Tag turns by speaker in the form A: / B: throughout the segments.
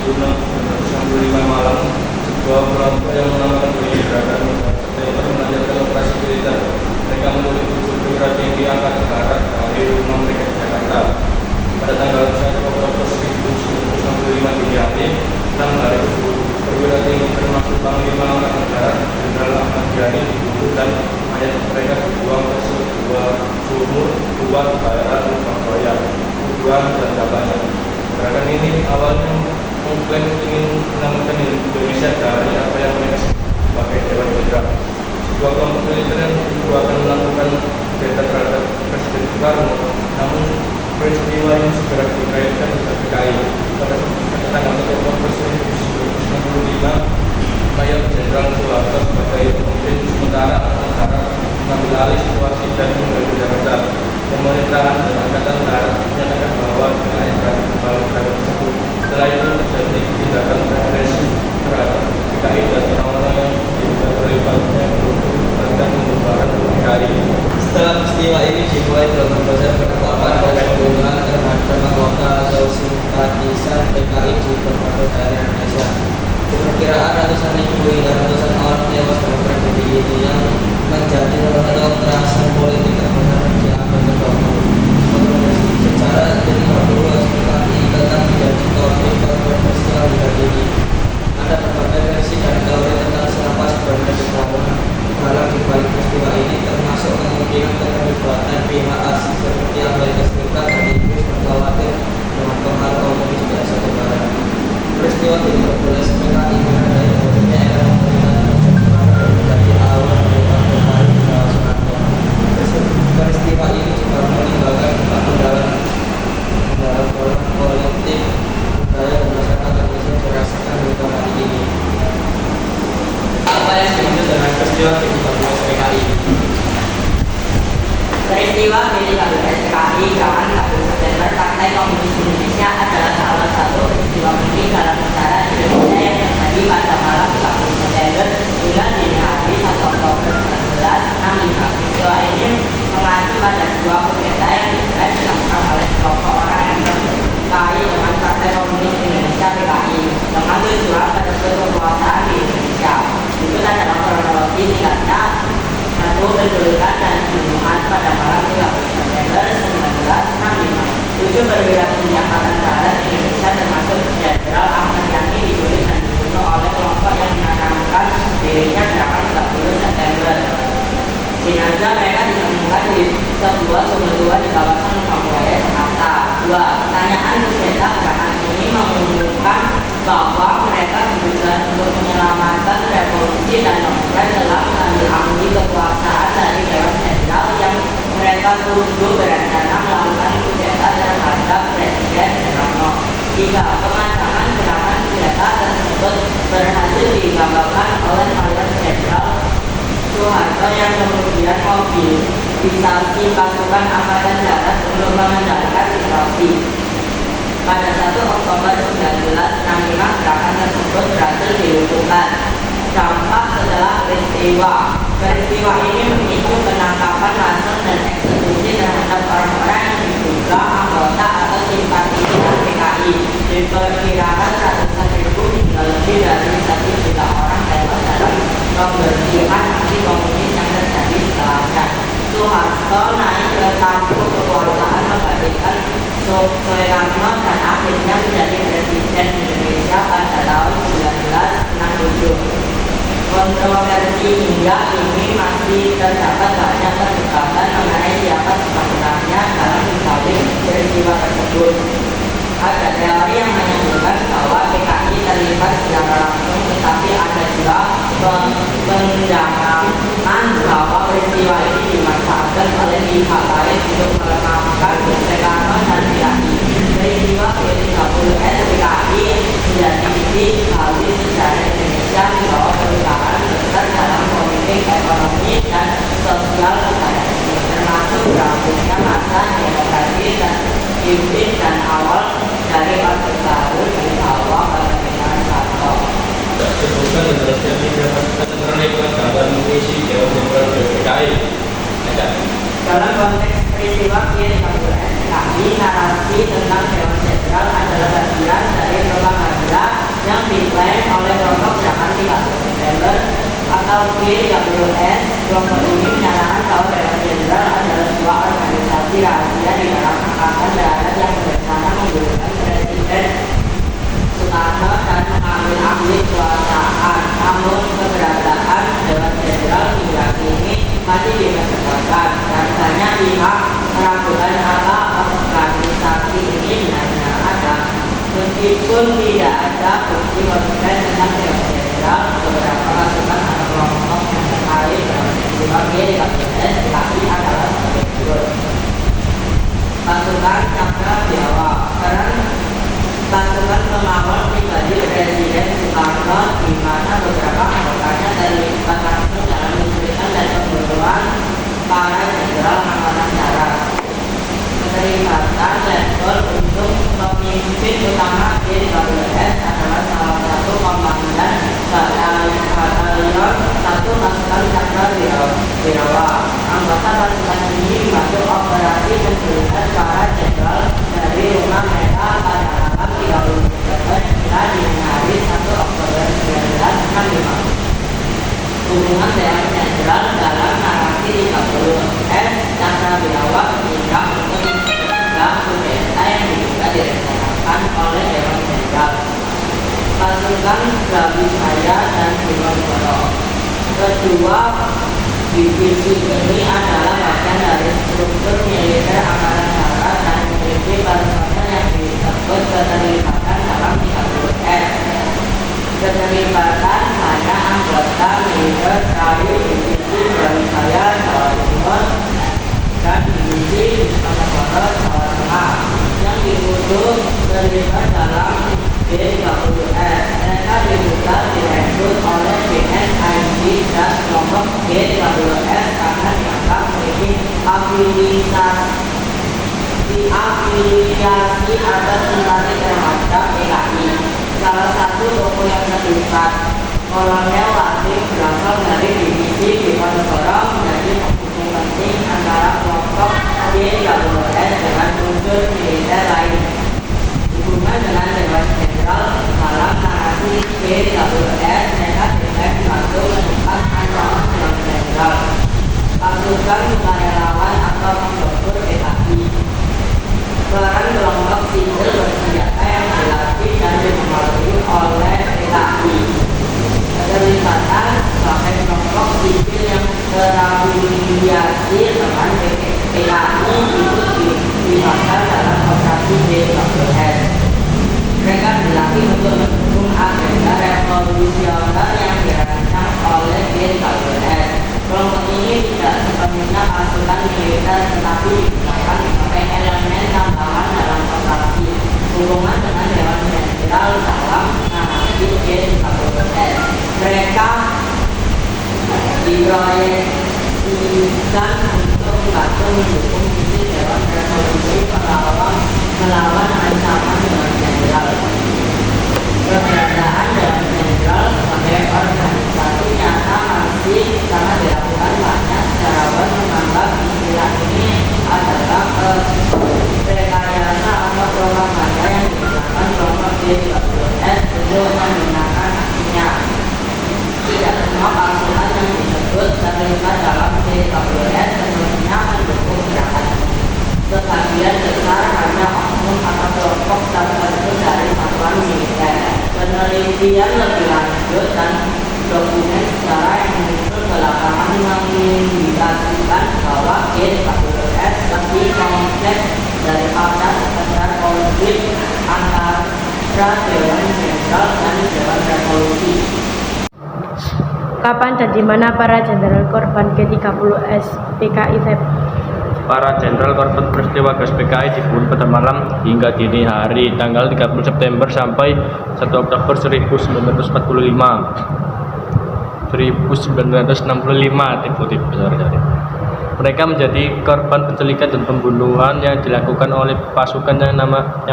A: 1965 malam, sebuah kelompok yang menamakan diri Gerakan September melanjutkan operasi militer. Mereka menuju perguruan tinggi Angkatan Darat dari rumah mereka di Jakarta. Pada tanggal 1 Oktober 1965 dini hari, 6 hari perwira tinggi termasuk Panglima Angkatan Darat Jenderal Ahmad Yani dibunuh dan mayat mereka dibuang ke sebuah sumur luar daerah Surabaya, Tujuan dan Jabanya. Gerakan ini awalnya mengklaim ingin menyelamatkan Indonesia dari apa yang mereka sebut sebagai Dewan Jenderal. Sebuah kelompok militer yang akan melakukan kudeta terhadap Presiden Soekarno, namun peristiwa ini segera dikaitkan dengan PKI. Pada tanggal 1 Oktober 1965, mayat Jenderal Soeharto sebagai pemimpin sementara antara mengambil alih situasi dan mengambil Jakarta. Pemerintahan dan Angkatan Darat menyatakan bahwa PKI akan kembali ke tersebut. Setelah itu terjadi tindakan represif terhadap PKI dan orang-orang yang tidak terlibatnya dan pembubaran PKI.
B: Setelah peristiwa ini dimulai gelombang besar penangkapan dan pembunuhan terhadap anggota atau simpatisan PKI di berbagai daerah Indonesia. Diperkirakan ratusan ribu hingga ratusan orang tewas dalam tragedi ini yang menjadi salah satu kekerasan politik terbesar di abad ke-20. Secara internal PKI tetap menjadi topik kontroversial hingga kini. Ada berbagai versi dan teori tentang siapa sebenarnya dalam dibalik peristiwa ini, termasuk kemungkinan keterlibatan pihak asing seperti Amerika Serikat dan Inggris yang khawatir dengan pengaruh komunis di Asia Tenggara. Peristiwa ini berbelas PKI menandai bahwasanya era pemerintahan Soekarno menjadi awal perubahan kembali di bawah Soeharto. Peristiwa ini juga meninggalkan dampak mendalam politik budaya dan masyarakat Indonesia dirasakan hingga hari ini. Apa yang dimaksud dengan peristiwa 13 PKI?
C: Peristiwa Mili 13 PKI Gerakan 11 September Partai Komunis Indonesia adalah salah satu peristiwa penting dalam sejarah Indonesia yang terjadi pada malam 30 September hingga dini hari 1 Oktober 1965. Peristiwa ini mengacu pada sebuah kudeta yang dilakukan oleh kelompok orang yang terkait dengan Partai Komunis Indonesia PKI dengan tujuan merebut kekuasaan di Indonesia. Itu adalah kronologi singkatnya. Satu, penculikan dan pembunuhan pada malam 30 September 1965. 7 perwira tinggi Angkatan Darat Indonesia termasuk Jenderal Ahmad Yani diculik dan dibunuh oleh kelompok yang menamakan dirinya Gerakan 30 September. Jenazah mereka ditemukan di sebuah sumur tua di kawasan Surabaya, Jakarta. 2. Pertanyaan kudeta gerakan ini mengumumkan bahwa mereka berusaha untuk menyelamatkan revolusi dan kemudian telah mengambil alih kekuasaan dari Dewan Jenderal yang mereka tuduh berencana melakukan kudeta terhadap Presiden Soekarno. 3. Pemasangan gerakan kudeta tersebut berhasil digagalkan oleh Mayor Jenderal Soeharto yang kemudian mobilisasi pasukan Angkatan Darat untuk mengendalikan situasi. Pada 1 Oktober 1965 gerakan tersebut berhasil dilumpuhkan. Dampak setelah peristiwa ini memicu penangkapan langsung dan eksekusi terhadap orang-orang yang diduga anggota atau simpatisan PKI. Diperkirakan ratusan ribu hingga lebih dari 1 juta orang tewas dalam pembersihan anti komunis yang terjadi setelahnya. Soeharto naik ke tampuk kekuasaan menggantikan Soekarno dan akhirnya menjadi Presiden Indonesia pada tahun 1967. Kontroversi hingga ini masih terdapat banyak perdebatan mengenai siapa sebenarnya dalam dibalik peristiwa tersebut. Ada teori yang menyebutkan bahwa PKI terlibat secara langsung, tetapi ada juga pendangan bahwa peristiwa ini dimanfaatkan oleh pihak lain untuk melemahkan Soekarno dan PKI. Peristiwa G30S PKI menjadi titik balik sejarah Indonesia di bawah perubahan besar dalam politik, ekonomi, dan sosial budaya, termasuk berakhirnya masa demokrasi dan pimpin dan awal dari Orde Baru di bawah kepemimpinan Soeharto.
A: Sebutkan dan terjadi keterangan gambaran mengisi Dewan Jenderal PKI.
C: Dalam konteks peristiwa LPWS, kelompok ini menyatakan bahwa Dewan Jenderal adalah sebuah organisasi rahasia di dalam Angkatan Darat yang berencana menggunakan Presiden Soekarno dan mengambil alih kekuasaan. Namun keberadaan Dewan Jenderal hingga kini masih diperdebatkan dan banyak pihak meragukan apa organisasi ini benar-benar ada. Meskipun tidak ada bukti konkret tentang Dewan Jenderal, beberapa pasukan atau kelompok yang terkait dalam sebagai KPS tetapi adalah sebagai berikut. Pasukan Cakrabiawa, peran pasukan pengawal pribadi Presiden Soekarno, di mana beberapa anggotanya terlibat langsung dalam penculikan dan pembunuhan para jenderal angkatan darat. Keterlibatan letkol untuk pemimpin utama GWS adalah salah satu komandan batalion 1 pasukan Cakrabiawa. Anggota pasukan ini membantu operasi penculikan para jenderal dari rumah mereka pada tanggal 30 Desember hingga dini hari 1 Oktober 1965. Hubungan Dewan Jenderal dalam narasi 30S Cakrabiawa tidak untuk mencegah kudeta yang diduga direncanakan oleh Dewan Jenderal. Pasukan Brawijaya dan Diponegoro. Kedua divisi ini adalah bagian dari struktur militer Angkatan Darat dan memiliki personel yang disebut keterlibatan dalam 30S. Keterlibatan hanya anggota militer dari divisi Brawijaya Jawa Timur dan divisi Diponegoro Jawa Tengah yang dituduh terlibat dalam G30S. Mereka diduga direkrut oleh BNIB dan kelompok G30S karena dianggap memiliki afiliasi atau simpati terhadap PKI. Salah satu tokoh yang terlibat, Kolonel Latif, berasal dari divisi Diponegoro, menjadi penghubung penting antara kelompok G30S dengan unsur militer lain. Hubungan dengan Dewan Jenderal dalam narasi GWS, mereka tidak dibantu menumpas ancaman Dewan Jenderal. Pasukan sukarelawan atau pembobor PKI, peran kelompok sipil bersenjata yang dilatih dan dipengaruhi oleh PKI. Keterlibatan sebagai kelompok sipil yang terafiliasi dengan PKI itu dilibatkan dalam operasi GWS. Mereka dilatih untuk mendukung agenda revolusioner yang dirancang oleh GWS. Kelompok ini tidak sepenuhnya pasukan militer tetapi digunakan sebagai elemen tambahan dalam operasi. Hubungan dengan Dewan Jenderal dalam narasi GWS. Mereka diproyeksikan untuk membantu mendukung misi Dewan Revolusi melawan ancaman Dewan Jenderal. Keberadaan Dewan Jenderal sebagai organisasi nyata masih sangat dilakukan banyak sejarawan menganggap istilah ini adalah rekayasa atau propaganda yang digunakan kelompok GWS untuk menggunakan aksinya. Tidak semua pasukan yang disebut terlibat dalam GWS sepenuhnya mendukung gerakan ini. Sebagian besar hanya oknum atau kelompok tertentu dari satuan militer. Penelitian lebih lanjut dan dokumen sejarah yang muncul belakangan mengindikasikan bahwa GWS lebih kompleks daripada sekedar konflik antara Dewan Jenderal dan Dewan Revolusi.
D: Kapan dan di mana para jenderal korban G30S PKI Feb?
A: Para jenderal korban peristiwa gas PKI dibunuh pada malam hingga dini hari tanggal 30 September sampai 1 Oktober 1965. Tipe besar dari. Mereka menjadi korban penculikan dan pembunuhan yang dilakukan oleh pasukan yang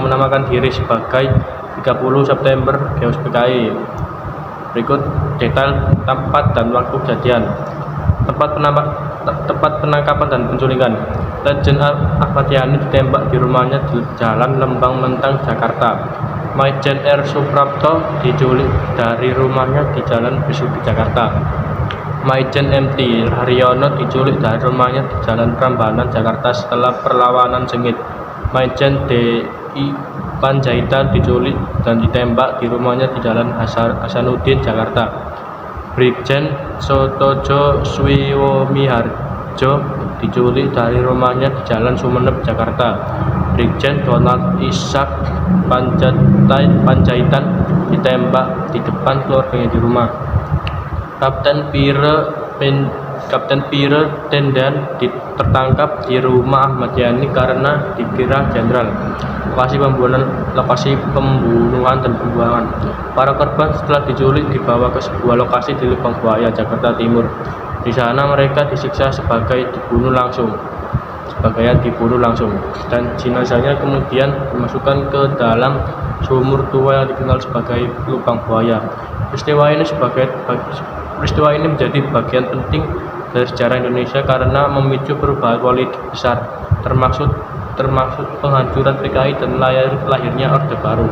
A: menamakan diri sebagai 30 September Geos PKI. Berikut detail tempat dan waktu kejadian. Tempat penangkapan dan penculikan. Lejen Ahmad Yani ditembak di rumahnya di Jalan Lembang Mentang, Jakarta. Maijen R. Suprapto diculik dari rumahnya di Jalan Besuki, Jakarta. Maijen MT Haryono diculik dari rumahnya di Jalan Prambanan, Jakarta setelah perlawanan sengit. Maijen DI Panjaitan diculik dan ditembak di rumahnya di Jalan Hasanuddin, Jakarta. Brigjen Sotojo Swiwomiharjo diculik dari rumahnya di Jalan Sumeneb, Jakarta. Brigjen Donald Ishak Panjaitan ditembak di depan keluarganya di rumah. Kapten Pire Tendan tertangkap di rumah Ahmad Yani karena dikira jenderal. Lokasi pembunuhan dan pembuangan. Para korban setelah diculik dibawa ke sebuah lokasi di Lubang Buaya, Jakarta Timur. Di sana mereka disiksa sebagian dibunuh langsung, dan jenazahnya kemudian dimasukkan ke dalam sumur tua yang dikenal sebagai Lubang Buaya. Peristiwa ini menjadi bagian penting dari sejarah Indonesia karena memicu perubahan politik besar, termasuk penghancuran PKI dan lahirnya Orde Baru.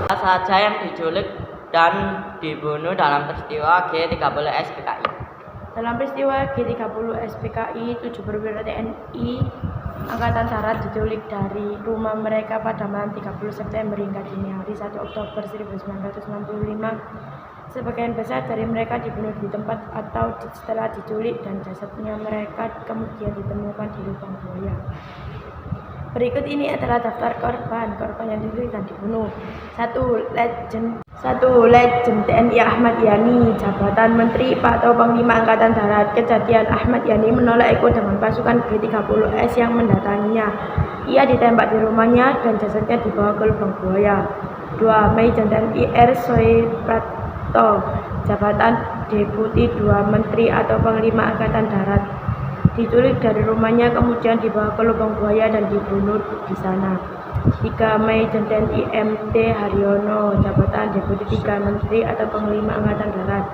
C: Siapa saja yang diculik dan dibunuh dalam peristiwa G30 SPKI?
D: Dalam peristiwa G30 SPKI, 7 perwira TNI Angkatan Darat diculik dari rumah mereka pada malam 30 September hingga dini hari 1 Oktober 1965. Sebagian besar dari mereka dibunuh di tempat atau setelah diculik, dan jasadnya mereka kemudian ditemukan di Lubang Buaya. Berikut ini adalah daftar korban yang diculik dan dibunuh. 1. Letjen TNI Ahmad Yani, jabatan Menteri atau Panglima Angkatan Darat. Kejadian Ahmad Yani menolak ikut dengan pasukan G30S yang mendatanginya. Ia ditembak di rumahnya dan jasadnya dibawa ke Lubang Buaya. 2. Maijen TNI R. Soeprapto, jabatan Deputi 2 Menteri atau Panglima Angkatan Darat, diculik dari rumahnya kemudian dibawa ke Lubang Buaya dan dibunuh di sana. 3. Maijen TNI MT Haryono, jabatan Deputi 3 Menteri atau Panglima Angkatan Darat,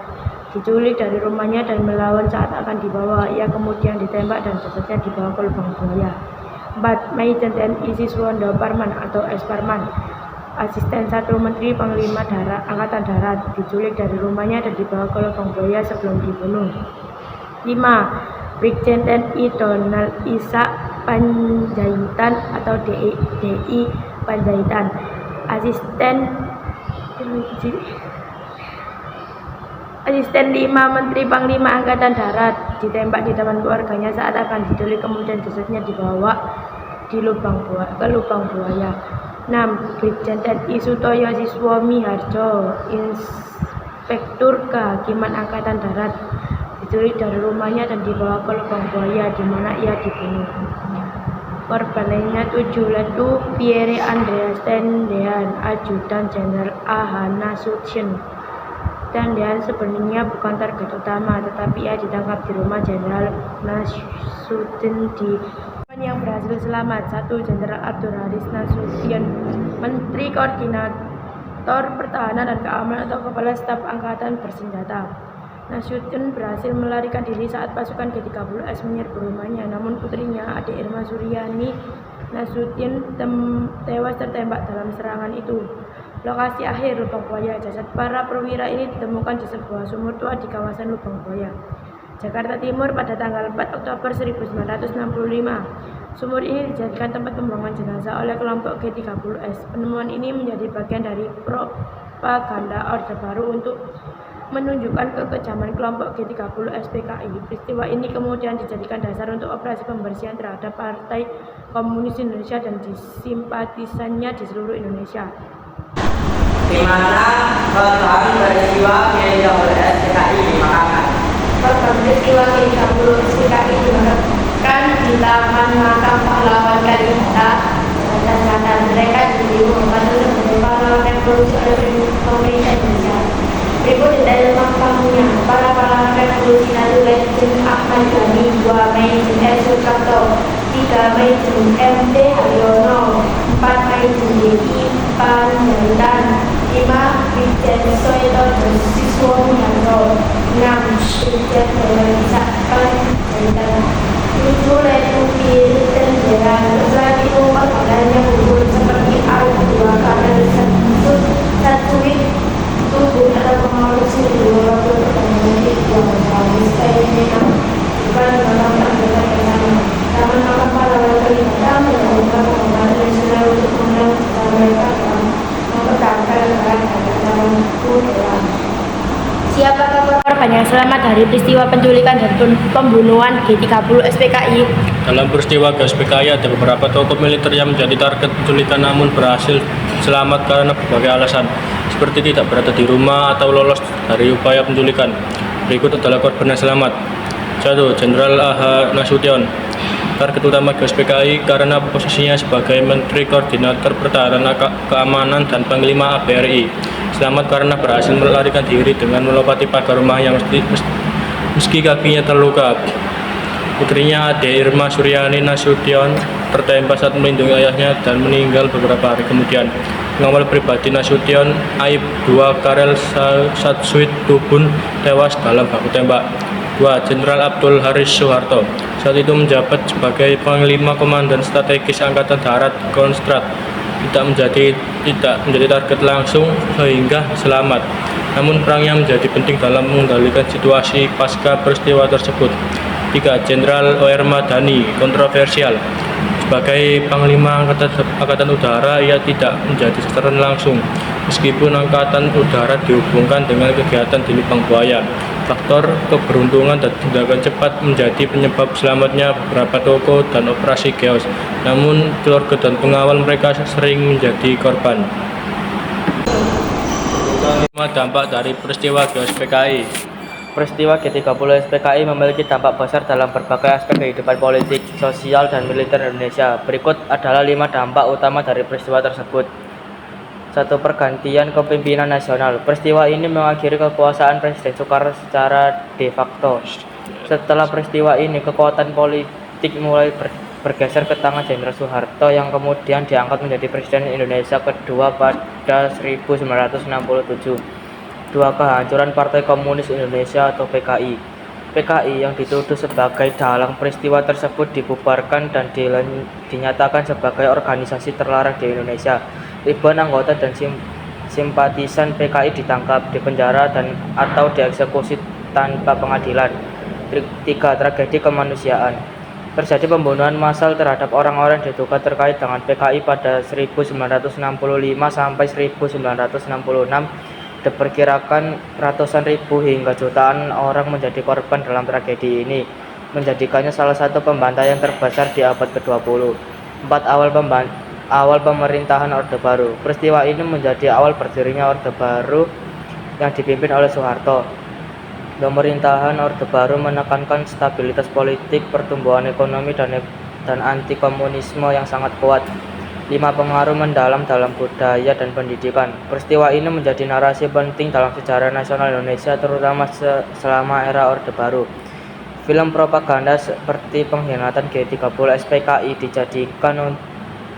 D: diculik dari rumahnya dan melawan saat akan dibawa. Ia kemudian ditembak dan jasadnya dibawa ke Lubang Buaya. 4. Maijen TNI Siswondo Parman atau S. Parman, asisten 1 Menteri Panglima Angkatan Darat, diculik dari rumahnya dan dibawa ke Lubang Buaya sebelum dibunuh. 5. Brigjen TNI Donald Ishak Panjaitan atau DI Panjaitan, asisten 5 Menteri Panglima Angkatan Darat, ditembak di depan keluarganya saat akan diculik, kemudian jasadnya dibawa ke Lubang Buaya. 6. Brigjen TNI Sutoyo Siswomiharjo, Inspektur Kehakiman Angkatan Darat, diculik dari rumahnya dan dibawa ke Lubang Buaya di mana ia dibunuh. Korban lainnya 7. Letu Pierre Andreas Tendean, ajudan Jenderal A.H. Nasution. Tendean sebenarnya bukan target utama, tetapi ia ditangkap di rumah Jenderal Nasution di yang berhasil selamat. 1. Jenderal Abdul Haris Nasution, Menteri Koordinator Pertahanan dan Keamanan atau Kepala Staf Angkatan Bersenjata. Nasution berhasil melarikan diri saat pasukan G30S menyerbu rumahnya, namun putrinya, adik Irma Suryani Nasution, tewas tertembak dalam serangan itu. Lokasi akhir Lubang Buaya. Jasad para perwira ini ditemukan di sebuah sumur tua di kawasan Lubang Buaya, Jakarta Timur pada tanggal 4 Oktober 1965. Sumur ini dijadikan tempat pembuangan jenazah oleh kelompok G30S. Penemuan ini menjadi bagian dari propaganda Orde Baru untuk menunjukkan kekejaman kelompok G30 SPKI. Peristiwa ini kemudian dijadikan dasar untuk operasi pembersihan terhadap Partai Komunis Indonesia dan simpatisannya di seluruh Indonesia.
C: Di mana korban peristiwa G30 SPKI dimakamkan?
D: Korban peristiwa G30 SPKI dimakamkan di Taman Makam Pahlawan Kalibata, Jakarta Selatan. Mereka dibunuh membantu sebagai pahlawan revolusi oleh pemerintah Indonesia. Berikut detail makamnya. Para pahlawan revolusi: 1. Letjen Ahmad Yani, 2. Maijen R. Soeprapto, 3. Maijen MT Haryono, 4. Maijen DI Panjaitan, 5. Brigjen Soetojo Siswomiharjo, 6. Brigjen Donald Ishak Panjaitan, 7. Letu Pierre Tendean. Selain itu korban lainnya gugur seperti A2 karena tersebut tubuh atau pengaruh di luar pertandingan Putra. Siapakah korban yang selamat dari peristiwa penculikan dan pembunuhan G30 SPKI?
A: Dalam peristiwa GSPKI ada beberapa tokoh militer yang menjadi target penculikan namun berhasil selamat karena berbagai alasan, seperti tidak berada di rumah atau lolos dari upaya penculikan. Berikut adalah korban yang selamat. 1. Jenderal A.H. Nasution. Target utama GSPKI karena posisinya sebagai Menteri Koordinator Pertahanan Keamanan dan Panglima ABRI. Selamat karena berhasil melarikan diri dengan melompati pagar rumah yang meski kakinya terluka. Putrinya Ade Irma Suryani Nasution tertembak saat melindungi ayahnya dan meninggal beberapa hari kemudian. Pengawal pribadi Nasution, Aib 2 Karel Satsuit Tubun tewas dalam baku tembak. 2. Jenderal Abdul Haris Soeharto. Saat itu menjabat sebagai Panglima Komandan Strategis Angkatan Darat Kostrad. Tidak menjadi target langsung sehingga selamat. Namun perangnya menjadi penting dalam mengendalikan situasi pasca peristiwa tersebut. 3. Jenderal O.R. Madani. Kontroversial. Sebagai Panglima Angkatan Udara, ia tidak menjadi sasaran langsung, meskipun Angkatan Udara dihubungkan dengan kegiatan di Lubang Buaya. Faktor keberuntungan dan tindakan cepat menjadi penyebab selamatnya beberapa toko dan operasi chaos. Namun, keluarga dan pengawal mereka sering menjadi korban. 5. Dampak dari peristiwa GSPKI.
B: Peristiwa G30 SPKI memiliki dampak besar dalam berbagai aspek kehidupan politik, sosial, dan militer Indonesia. Berikut adalah 5 dampak utama dari peristiwa tersebut. 1. Pergantian kepemimpinan nasional. Peristiwa ini mengakhiri kekuasaan Presiden Soekarno secara de facto. Setelah peristiwa ini, kekuatan politik mulai bergeser ke tangan Jenderal Soeharto yang kemudian diangkat menjadi Presiden Indonesia kedua pada 1967. 2. Kehancuran Partai Komunis Indonesia atau PKI. PKI yang dituduh sebagai dalang peristiwa tersebut dibubarkan dan dinyatakan sebagai organisasi terlarang di Indonesia. Ribuan anggota dan simpatisan PKI ditangkap, dipenjara dan atau dieksekusi tanpa pengadilan. 3. Tragedi kemanusiaan. Terjadi pembunuhan massal terhadap orang-orang diduga terkait dengan PKI pada 1965 sampai 1966. Diperkirakan ratusan ribu hingga jutaan orang menjadi korban dalam tragedi ini, menjadikannya salah satu pembantaian terbesar di abad ke-20. 4. Awal pemerintahan Orde Baru. Peristiwa ini menjadi awal berdirinya Orde Baru yang dipimpin oleh Soeharto. Pemerintahan Orde Baru menekankan stabilitas politik, pertumbuhan ekonomi, dan anti-komunisme yang sangat kuat. 5. Pengaruh mendalam dalam budaya dan pendidikan. Peristiwa ini menjadi narasi penting dalam sejarah nasional Indonesia, terutama selama era Orde Baru. Film propaganda seperti pengkhianatan G30 SPKI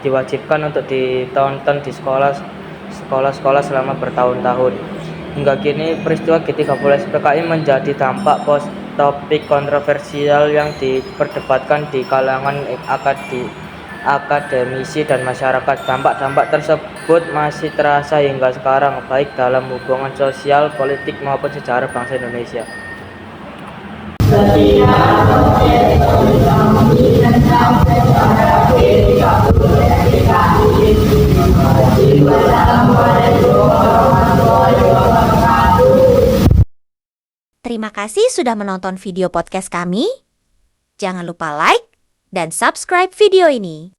B: diwajibkan untuk ditonton di sekolah-sekolah selama bertahun-tahun. Hingga kini, peristiwa G30 SPKI menjadi dampak topik kontroversial yang diperdebatkan di kalangan akademisi dan masyarakat. Dampak-dampak tersebut masih terasa hingga sekarang, baik dalam hubungan sosial, politik maupun sejarah bangsa Indonesia.
E: Terima kasih sudah menonton video podcast kami. Jangan lupa like dan subscribe video ini.